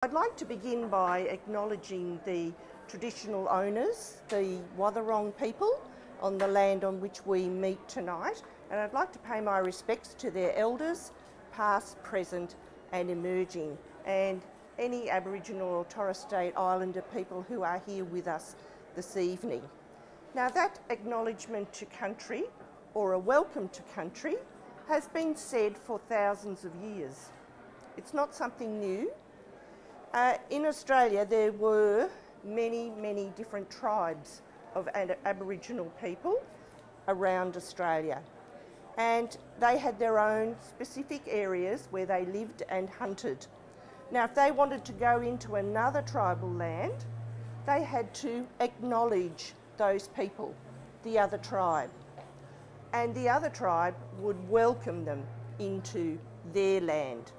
I'd like to begin by acknowledging the traditional owners, the Wathaurong people, on the land on which we meet tonight, and I'd like to pay my respects to their elders, past, present and emerging, and any Aboriginal or Torres Strait Islander people who are here with us this evening. Now, that acknowledgement to country, or a welcome to country, has been said for thousands of years. It's not something new. In Australia, there were many different tribes of Aboriginal people around Australia, and they had their own specific areas where they lived and hunted. Now, if they wanted to go into another tribal land, they had to acknowledge those people, the other tribe, and the other tribe would welcome them into their land.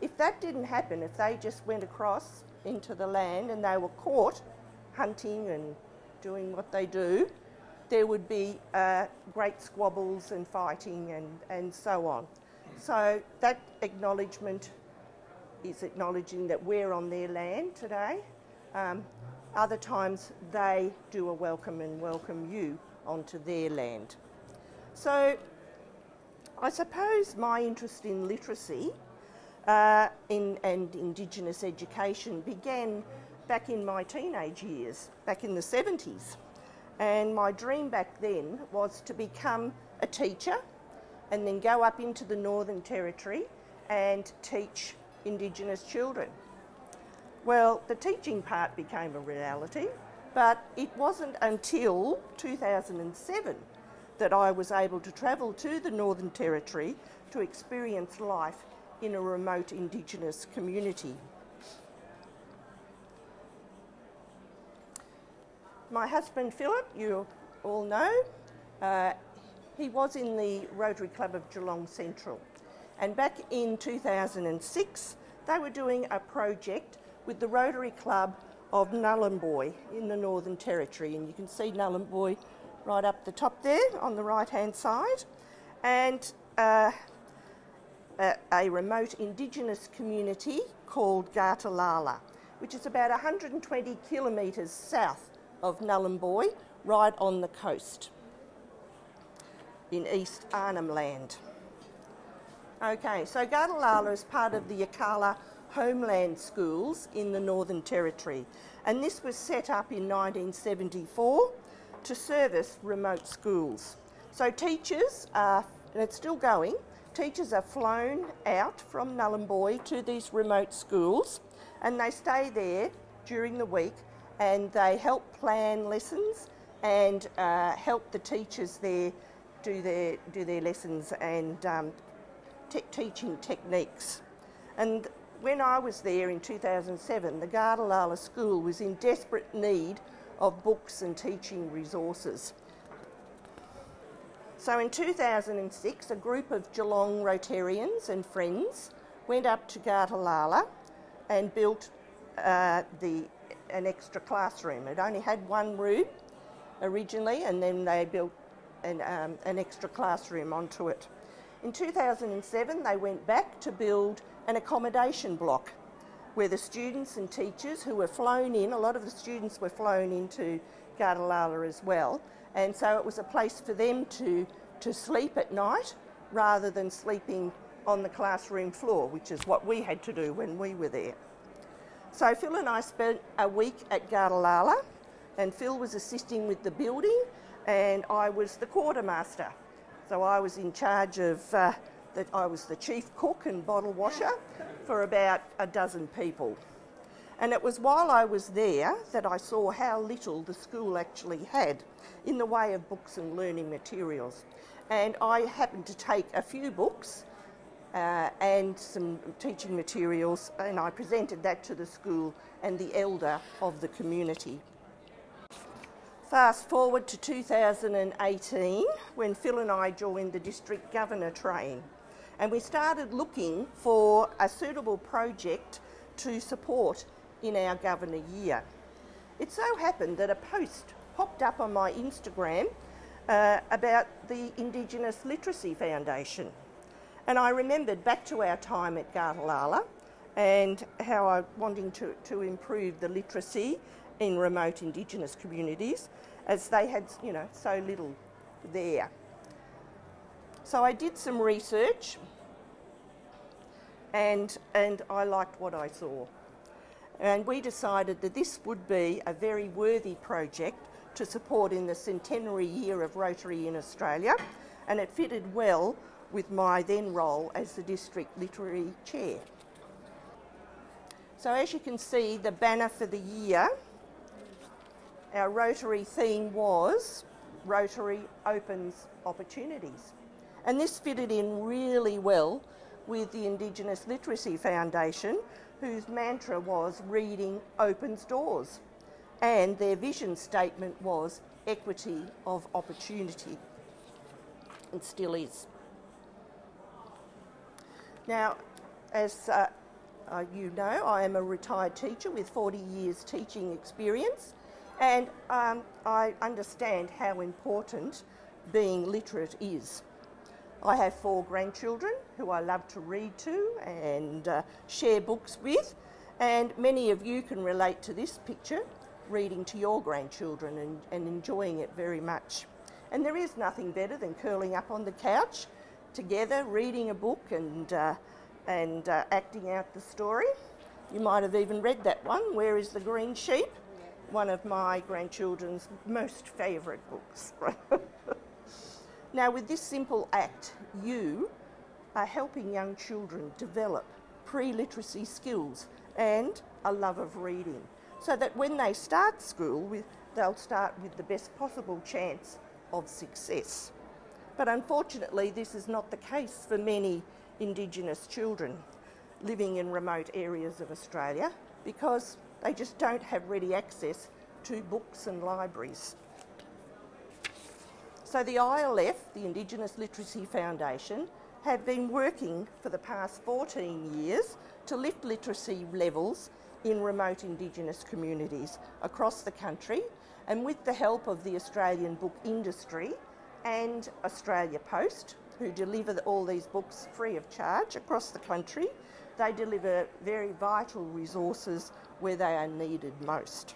If that didn't happen, if they just went across into the land and they were caught hunting and doing what they do, there would be great squabbles and fighting and so on. So that acknowledgement is acknowledging that we're on their land today. Other times they do a welcome and welcome you onto their land. So I suppose my interest in literacy and Indigenous education began back in my teenage years, back in the 70s. And my dream back then was to become a teacher and then go up into the Northern Territory and teach Indigenous children. Well, the teaching part became a reality, but it wasn't until 2007 that I was able to travel to the Northern Territory to experience life in a remote Indigenous community. My husband Philip, you all know, he was in the Rotary Club of Geelong Central, and back in 2006 they were doing a project with the Rotary Club of Nhulunbuy in the Northern Territory, and you can see Nhulunbuy right up the top there on the right hand side, and a remote Indigenous community called Gartalala, which is about 120 kilometres south of Nhulunbuy, right on the coast in East Arnhem Land. Okay, so Gartalala is part of the Yirrkala Homeland Schools in the Northern Territory, and this was set up in 1974 to service remote schools. So teachers are, and it's still going, teachers are flown out from Nhulunbuy to these remote schools, and they stay there during the week and they help plan lessons and help the teachers there do their lessons and teaching techniques. And when I was there in 2007, the Gartalala school was in desperate need of books and teaching resources. So in 2006, a group of Geelong Rotarians and friends went up to Gartalala and built an extra classroom. It only had one room originally, and then they built an extra classroom onto it. In 2007, they went back to build an accommodation block where the students and teachers who were flown in, a lot of the students were flown into Gartalala as well, and so it was a place for them to sleep at night rather than sleeping on the classroom floor, which is what we had to do when we were there. So Phil and I spent a week at Gartalala, and Phil was assisting with the building and I was the quartermaster. So I was in charge of, I was the chief cook and bottle washer for about a dozen people. And it was while I was there that I saw how little the school actually had in the way of books and learning materials. And I happened to take a few books and some teaching materials, and I presented that to the school and the elder of the community. Fast forward to 2018, when Phil and I joined the District Governor train, and we started looking for a suitable project to support in our Governor year. It so happened that a post popped up on my Instagram about the Indigenous Literacy Foundation, and I remembered back to our time at Gartalala and how I'm wanting to improve the literacy in remote Indigenous communities, as they had, you know, so little there. So I did some research, and I liked what I saw. And we decided that this would be a very worthy project to support in the centenary year of Rotary in Australia, and it fitted well with my then role as the District Literary Chair. So as you can see, the banner for the year, our Rotary theme was Rotary Opens Opportunities. And this fitted in really well with the Indigenous Literacy Foundation, whose mantra was reading opens doors, and their vision statement was equity of opportunity. It still is. Now, as you know, I am a retired teacher with 40 years teaching experience, and I understand how important being literate is. I have 4 grandchildren who I love to read to and share books with, and many of you can relate to this picture, reading to your grandchildren and enjoying it very much. And there is nothing better than curling up on the couch together, reading a book and acting out the story. You might have even read that one, Where is the Green Sheep? One of my grandchildren's most favourite books. Now, with this simple act, you are helping young children develop pre-literacy skills and a love of reading, so that when they start school, they'll start with the best possible chance of success. But unfortunately, this is not the case for many Indigenous children living in remote areas of Australia, because they just don't have ready access to books and libraries. So the ILF, the Indigenous Literacy Foundation, have been working for the past 14 years to lift literacy levels in remote Indigenous communities across the country, and with the help of the Australian book industry and Australia Post, who deliver all these books free of charge across the country, they deliver very vital resources where they are needed most.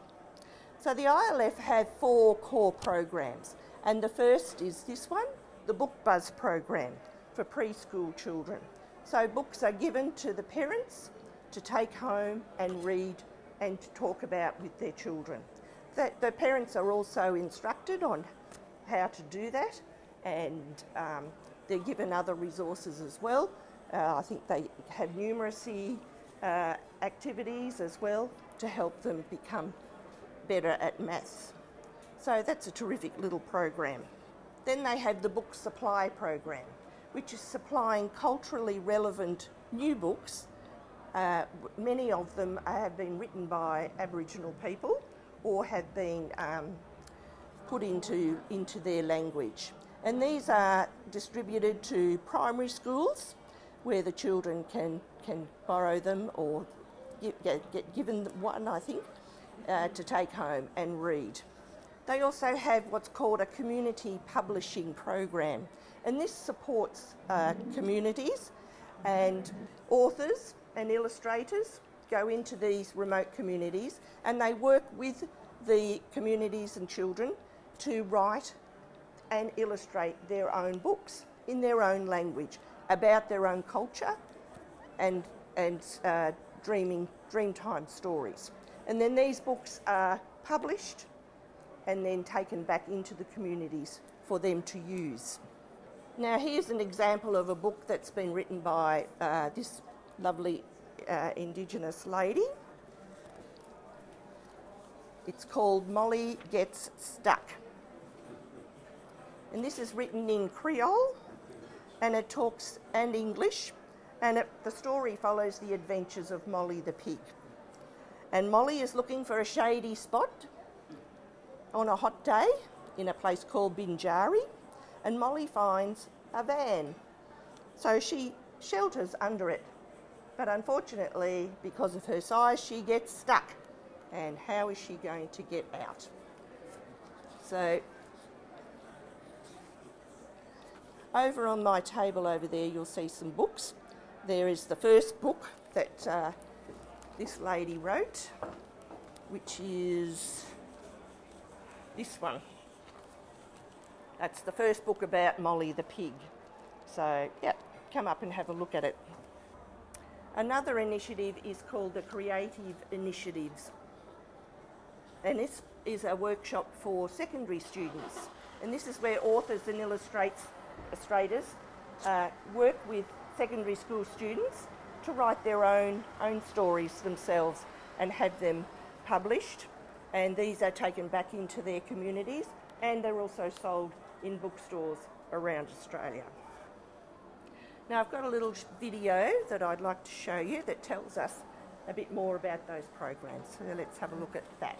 So the ILF have 4 core programs, and the first is this one, the Book Buzz program for preschool children. So books are given to the parents to take home and read and to talk about with their children. The parents are also instructed on how to do that, and they're given other resources as well. I think they have numeracy activities as well to help them become better at maths. So that's a terrific little program. Then they have the Book Supply program, which is supplying culturally relevant new books. Many of them have been written by Aboriginal people or have been put into their language. And these are distributed to primary schools, where the children can borrow them or get given one, I think, to take home and read. They also have what's called a community publishing program, and this supports communities, and authors and illustrators go into these remote communities and they work with the communities and children to write and illustrate their own books in their own language about their own culture and dreamtime stories. And then these books are published and then taken back into the communities for them to use. Now here's an example of a book that's been written by this lovely Indigenous lady. It's called Molly Gets Stuck. And this is written in Creole, and it talks and English, and the story follows the adventures of Molly the pig. And Molly is looking for a shady spot on a hot day in a place called Binjari, and Molly finds a van. So she shelters under it, but unfortunately, because of her size, she gets stuck. And how is she going to get out? So over on my table over there, you'll see some books. There is the first book that this lady wrote, which is this one. That's the first book about Molly the pig. So, yeah, come up and have a look at it. Another initiative is called the Creative Initiatives. And this is a workshop for secondary students. And this is where authors and illustrators work with secondary school students to write their own stories themselves and have them published. And these are taken back into their communities, and they're also sold in bookstores around Australia. Now I've got a little video that I'd like to show you that tells us a bit more about those programs. So let's have a look at that.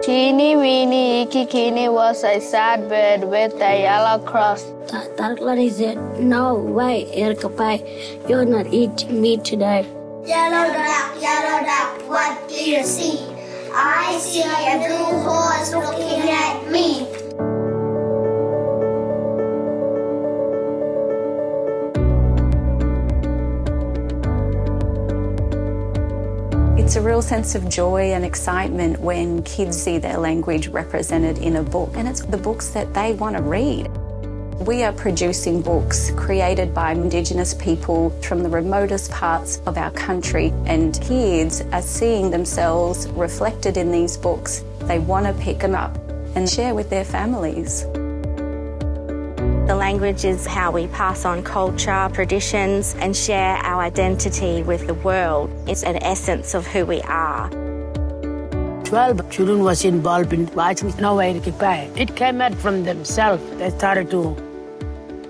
Teeny weeny icky keeny was a sad bird with a yellow cross. That said, "No way, Erkapai, you're not eating me today." Yellow duck, what do you see? I see a blue horse looking at me. It's a real sense of joy and excitement when kids see their language represented in a book, and it's the books that they want to read. We are producing books created by Indigenous people from the remotest parts of our country, and kids are seeing themselves reflected in these books. They want to pick them up and share with their families. The language is how we pass on culture, traditions, and share our identity with the world. It's an essence of who we are. 12 children was involved in watching No Way Erkapai. It came out from themselves. They started to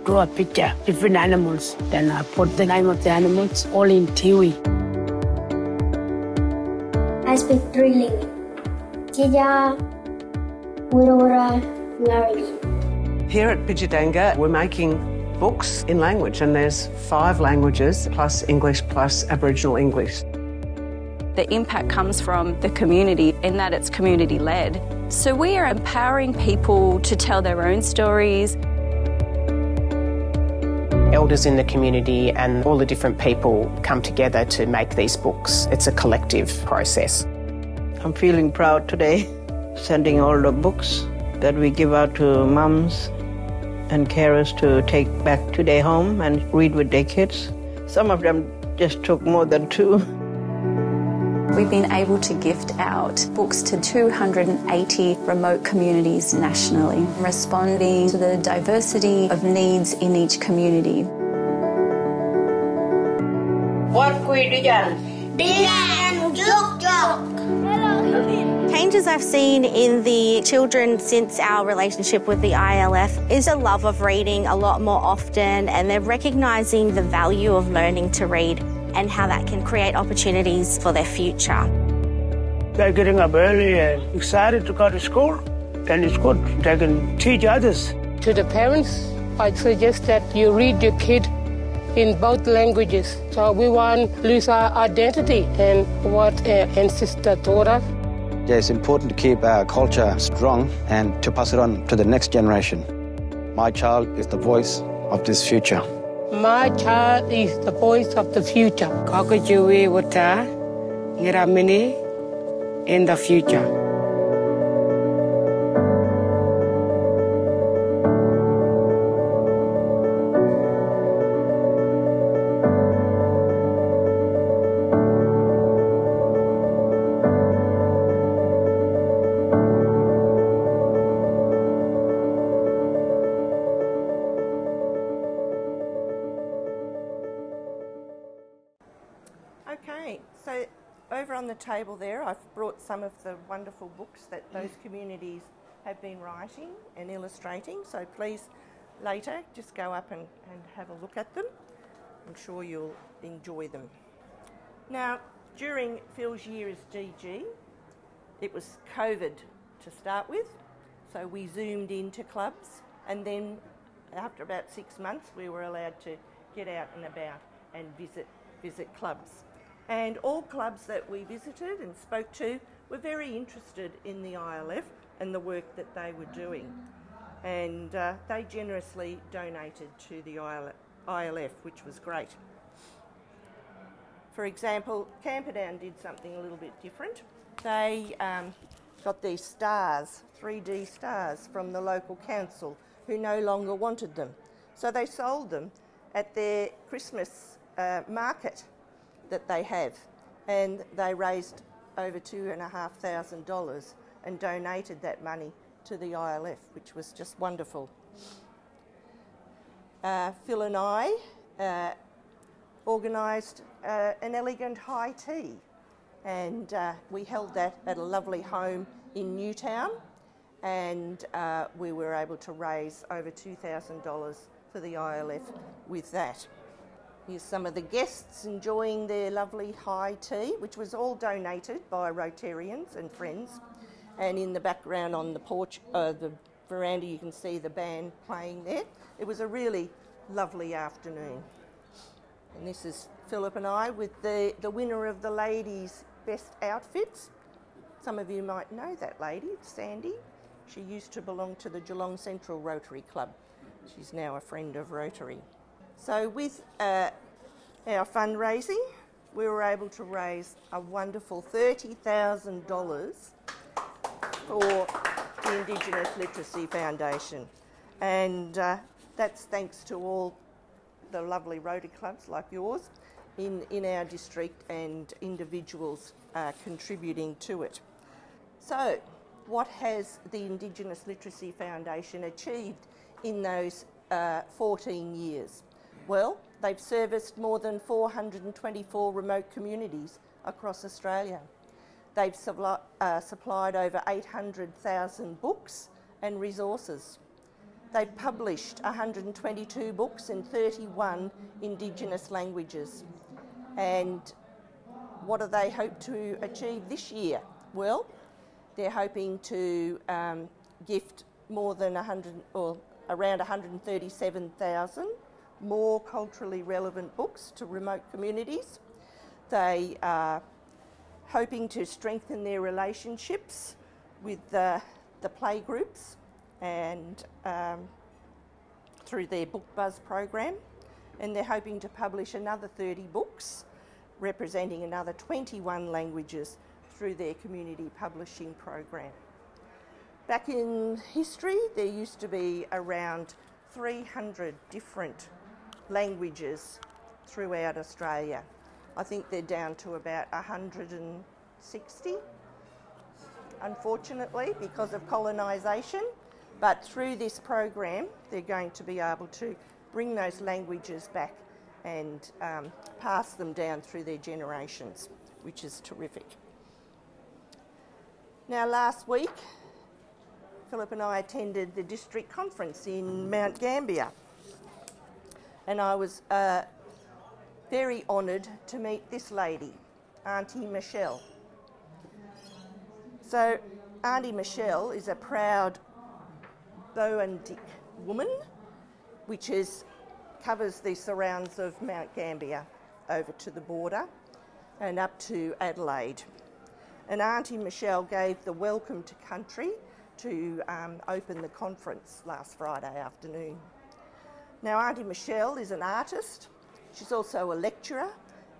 draw a picture, different animals. Then I put the name of the animals all in Tiwi. I speak 3 languages. Tija, Murora, Ngari. Here at Pidgidanga, we're making books in language, and there's 5 languages plus English plus Aboriginal English. The impact comes from the community in that it's community-led. So we are empowering people to tell their own stories. Elders in the community and all the different people come together to make these books. It's a collective process. I'm feeling proud today, sending all the books that we give out to mums and carers to take back to their home and read with their kids. Some of them just took more than 2. We've been able to gift out books to 280 remote communities nationally, responding to the diversity of needs in each community. What we did? Changes I've seen in the children since our relationship with the ILF is a love of reading a lot more often, and they're recognising the value of learning to read and how that can create opportunities for their future. They're getting up early and excited to go to school, and it's good. They can teach others. To the parents, I suggest that you read your kid in both languages. So we won't lose our identity and what our ancestors taught us. It's important to keep our culture strong and to pass it on to the next generation. My child is the voice of this future. My child is the voice of the future. Kakajuwe wata ngiramini in the future. Okay, so over on the table there, I've brought some of the wonderful books that those communities have been writing and illustrating. So please, later, just go up and have a look at them. I'm sure you'll enjoy them. Now, during Phil's year as DG, it was COVID to start with, so we zoomed into clubs, and then after about 6 months, we were allowed to get out and about and visit clubs. And all clubs that we visited and spoke to were very interested in the ILF and the work that they were doing. And they generously donated to the ILF, which was great. For example, Camperdown did something a little bit different. They got these stars, 3D stars, from the local council who no longer wanted them. So they sold them at their Christmas market that they have, and they raised over $2,500 and donated that money to the ILF, which was just wonderful. Phil and I organised an elegant high tea, and we held that at a lovely home in Newtown, and we were able to raise over $2,000 for the ILF with that. Here's some of the guests enjoying their lovely high tea, which was all donated by Rotarians and friends. And in the background on the porch, the veranda, you can see the band playing there. It was a really lovely afternoon. And this is Philip and I with the winner of the ladies' best outfits. Some of you might know that lady, Sandy. She used to belong to the Geelong Central Rotary Club. She's now a friend of Rotary. So with our fundraising, we were able to raise a wonderful $30,000 for the Indigenous Literacy Foundation. And that's thanks to all the lovely Rotary clubs like yours in our district and individuals contributing to it. So, what has the Indigenous Literacy Foundation achieved in those 14 years? Well, they've serviced more than 424 remote communities across Australia. They've supplied over 800,000 books and resources. They've published 122 books in 31 Indigenous languages. And what do they hope to achieve this year? Well, they're hoping to gift more than around 137,000 more culturally relevant books to remote communities. They are hoping to strengthen their relationships with the playgroups and through their Book Buzz program, and they're hoping to publish another 30 books representing another 21 languages through their community publishing program. Back in history, there used to be around 300 different languages throughout Australia. I think they're down to about 160, unfortunately, because of colonisation. But through this program, they're going to be able to bring those languages back and pass them down through their generations, which is terrific. Now, last week, Philip and I attended the district conference in Mount Gambier, and I was very honoured to meet this lady, Aunty Michelle. So, Aunty Michelle is a proud Boandik woman, which covers the surrounds of Mount Gambier over to the border and up to Adelaide. And Aunty Michelle gave the welcome to country to open the conference last Friday afternoon. Now, Aunty Michelle is an artist. She's also a lecturer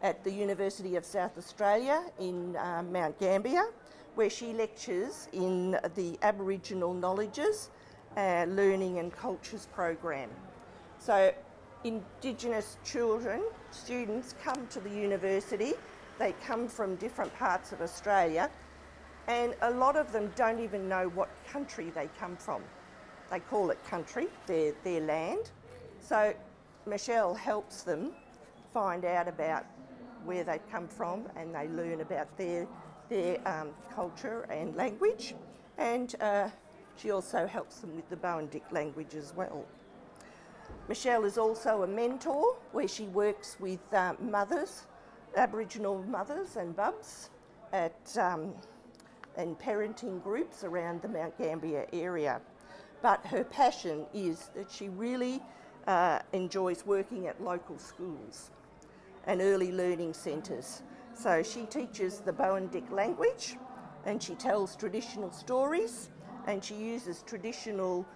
at the University of South Australia in Mount Gambier, where she lectures in the Aboriginal Knowledges, Learning and Cultures program. So Indigenous students come to the university. They come from different parts of Australia, and a lot of them don't even know what country they come from. They call it country, their land. So Michelle helps them find out about where they come from, and they learn about their culture and language, and she also helps them with the Boandik language as well. Michelle is also a mentor where she works with mothers, Aboriginal mothers and bubs and parenting groups around the Mount Gambier area. But her passion is that she really enjoys working at local schools and early learning centres. So she teaches the Boandik language, and she tells traditional stories, and she uses traditional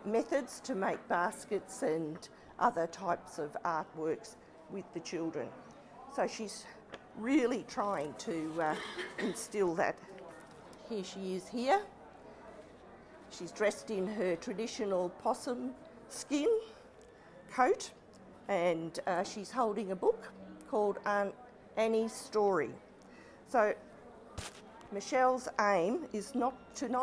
methods to make baskets and other types of artworks with the children. So she's really trying to instill that. Here she is here. She's dressed in her traditional possum skin coat, and she's holding a book called Annie's Story. So Michelle's aim is not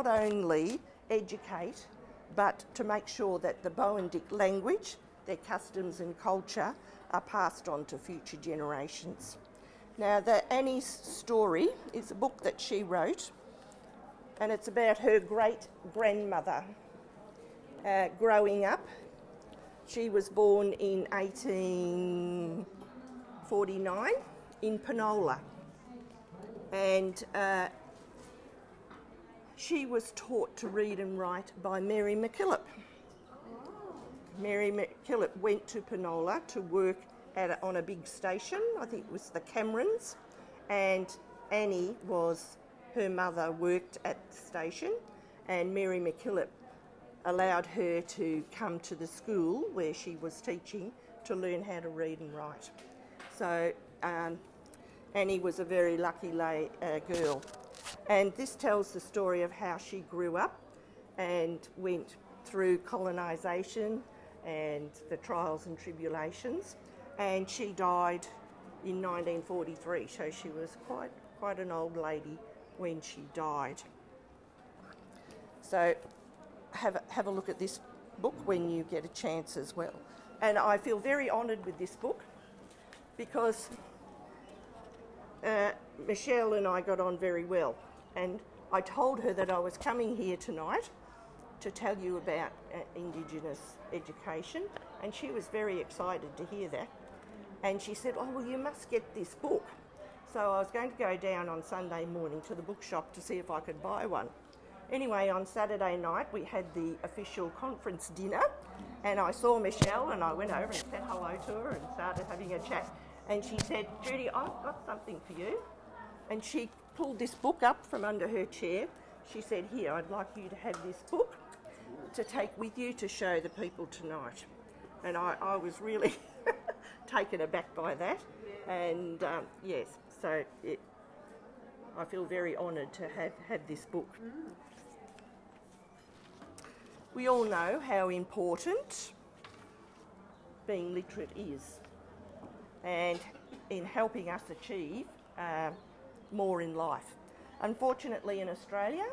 only educate, but to make sure that the Boandik language, their customs and culture are passed on to future generations. Now, the Annie's Story is a book that she wrote, and it's about her great-grandmother growing up. She was born in 1849 in Penola, and she was taught to read and write by Mary McKillop. Mary McKillop went to Penola to work on a big station, I think it was the Camerons, and Annie her mother worked at the station, and Mary McKillop allowed her to come to the school where she was teaching to learn how to read and write. So Annie was a very lucky girl. And this tells the story of how she grew up and went through colonisation and the trials and tribulations. And she died in 1943, so she was quite an old lady when she died. So have a look at this book when you get a chance as well. And I feel very honoured with this book because Michelle and I got on very well, and I told her that I was coming here tonight to tell you about Indigenous education, and she was very excited to hear that. And she said, oh, well, you must get this book. So I was going to go down on Sunday morning to the bookshop to see if I could buy one. Anyway, on Saturday night we had the official conference dinner, and I saw Michelle and I went over and said hello to her and started having a chat. And she said, Judy, I've got something for you. And she pulled this book up from under her chair. She said, here, I'd like you to have this book to take with you to show the people tonight. And I was really taken aback by that. And yes, so I feel very honoured to have this book. We all know how important being literate is, and in helping us achieve more in life. Unfortunately, in Australia,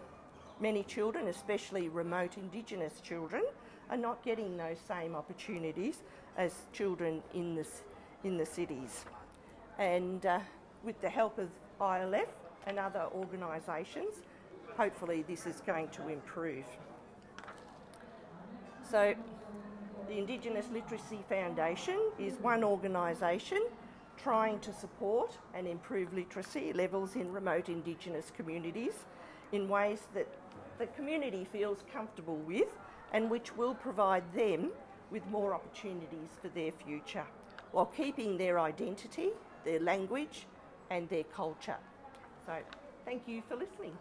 many children, especially remote Indigenous children, are not getting those same opportunities as children in the cities. And with the help of ILF and other organisations, hopefully this is going to improve. So the Indigenous Literacy Foundation is one organisation trying to support and improve literacy levels in remote Indigenous communities in ways that the community feels comfortable with and which will provide them with more opportunities for their future, while keeping their identity, their language and their culture. So thank you for listening.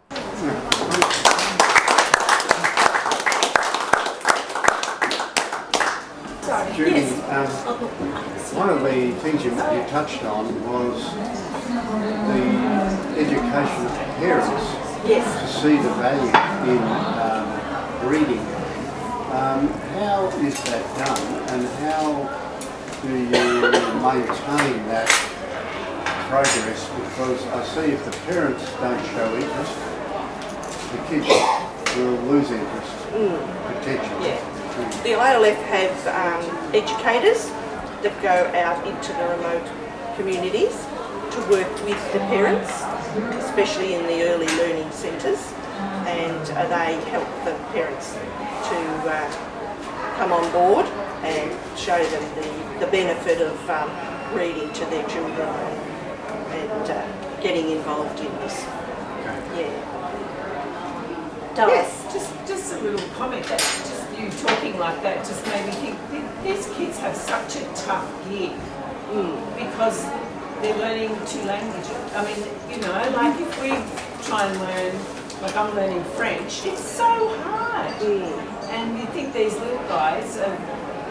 Judy, one of the things you touched on was the education of parents to see the value in reading. How is that done, and how do you maintain that progress? Because I see if the parents don't show interest, the kids will lose interest, potentially. Yeah. The ILF have educators that go out into the remote communities to work with the parents, especially in the early learning centres, and they help the parents to come on board and show them the benefit of reading to their children and getting involved in this. Yeah. Yes, just a little comment that just you talking like that just made me think these kids have such a tough gig because they're learning two languages. I mean, you know, like if we try and learn, like I'm learning French, it's so hard. And you think these little guys are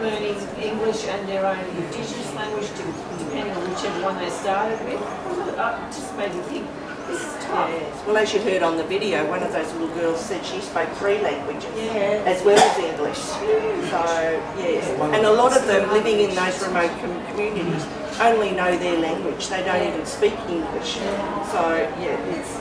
learning English and their own Indigenous language, depending on whichever one they started with. It just made me think, this is tough. Yes. Well, as you heard on the video, one of those little girls said she spoke 3 languages as well as English. So, yes. And a lot of them living in those remote communities only know their language. They don't even speak English. So, yeah, it's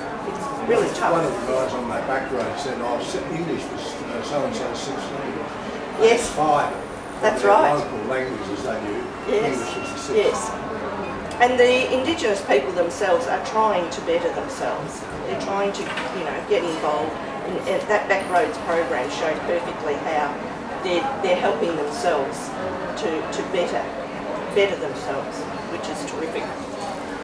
really tough. One of the guys on that back road said, oh, English was so-and-so's 6 languages. Yes. 5. That's right. Local languages they knew. Yes. English was the 6th. Yes. And the Indigenous people themselves are trying to better themselves. They're trying to, get involved. And that Backroads program showed perfectly how they're helping themselves to better themselves, which is terrific.